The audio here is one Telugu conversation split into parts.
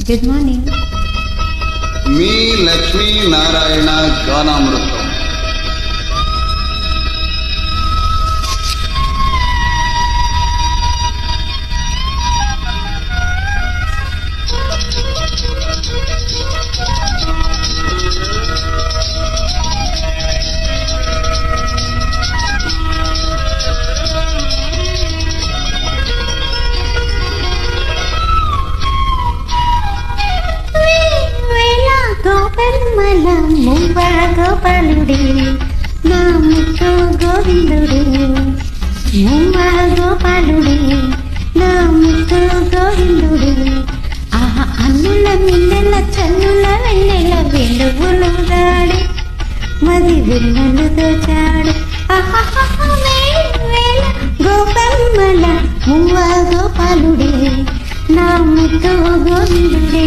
Good morning. మీ లక్ష్మీనారాయణ గానామృతం. గోపల్మల మువ్వ గోపాలుడి నా ముత్తు గోవిందుడి, మువ్వ గోపాలుడి నా ముత్తు గోవిందుడి. ఆహా అన్నుల మిన్నెల చన్నుల వెన్నెల వెలుగులు దాడి మది వెన్నెలు దోచాడు. వేళ గోపల్మల మువ్వ గోపాలుడి నా ముత్తు గోవిందుడి.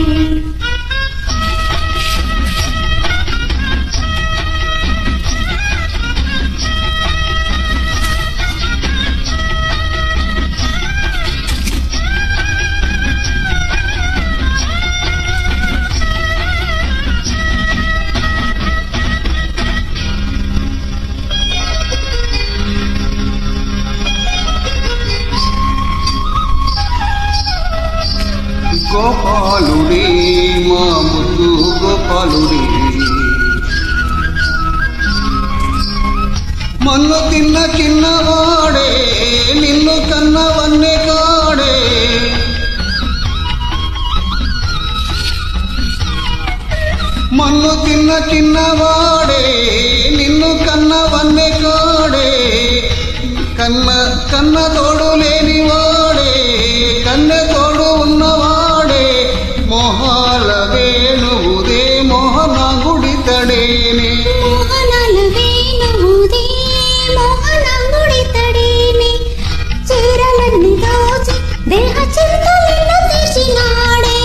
గోపాలుడి మా ముద్దు గోపాలుడి, మన్ను తిన్న చిన్నవాడే నిన్ను కన్నవన్నే కాడే. మన్ను తిన్న చిన్నవాడే నిన్ను కన్నవన్నే కాడే. కన్న తోడు లేనివాడే కన్నె తోడు ఉన్నవాడే. మోహాల వేణువుదే మోహన గుడితడేనే, మోహనాల వేణువుదే మోహన గుడితడేనే. చీరలన్నీ దోచి దేహ చింతలను తీసినాడే.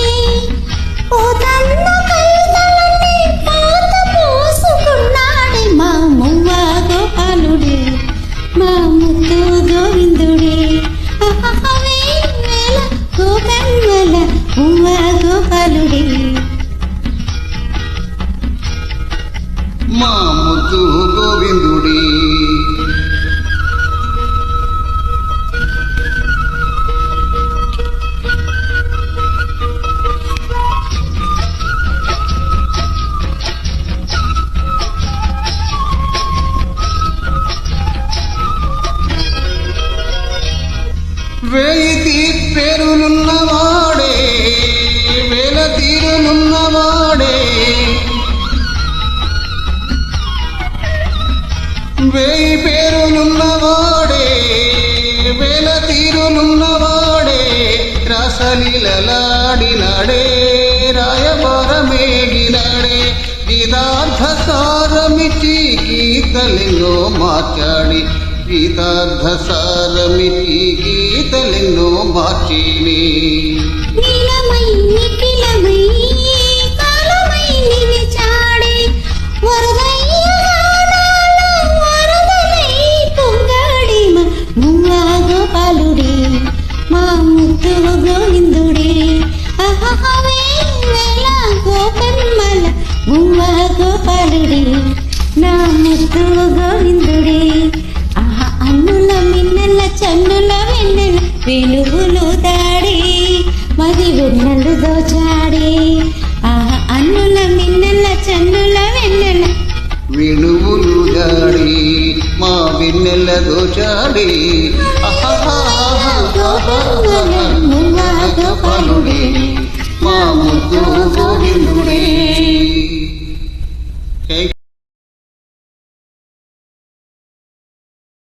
పోతన్న కైతలన్నీ పాత పోసుకున్నాడే. మా మువ్వ గోపాలుడే మా ముత్తు గోవిందుడే. వేళ గోపల్మల మువ్వ గోపాలుడే. మా ముద్దు గోవిందుడి. వేయి పేరులున్నవాడే వేల తీరులున్నవాడే. వేయి పేరులున్నవాడే వేల తీరులున్నవాడే. రసలీలలాడినాడే రాయబారమేగినాడే. గీతార్థ సారమిచి గీతలెన్నో మార్చాడి. గీతార్థ సారమిచి గీతలెన్నో మార్చిని. నీలమై నిఖిలమై కాలమై నిలిచాడే. వరదయ్య గానాల వరదలై పొంగాడే. మా మువ్వ గోపాలుడే మా ముత్తు గోవిందుడే. వేళ గోపల్మల మువ్వ గోపాలుడే నా ముత్తు గోవిందుడే. అన్నుల మిన్నెల చన్నుల వెన్నెల వెలుగులు దాడి మది వెన్నెలు దోచాడే. అన్నుల మిన్నెల చన్నుల వెన్నెల వెలుగులు దాడి మా వెన్నెల దోచాడి. మువ్వ గోపాలుడే మా ముద్దు గోవింద.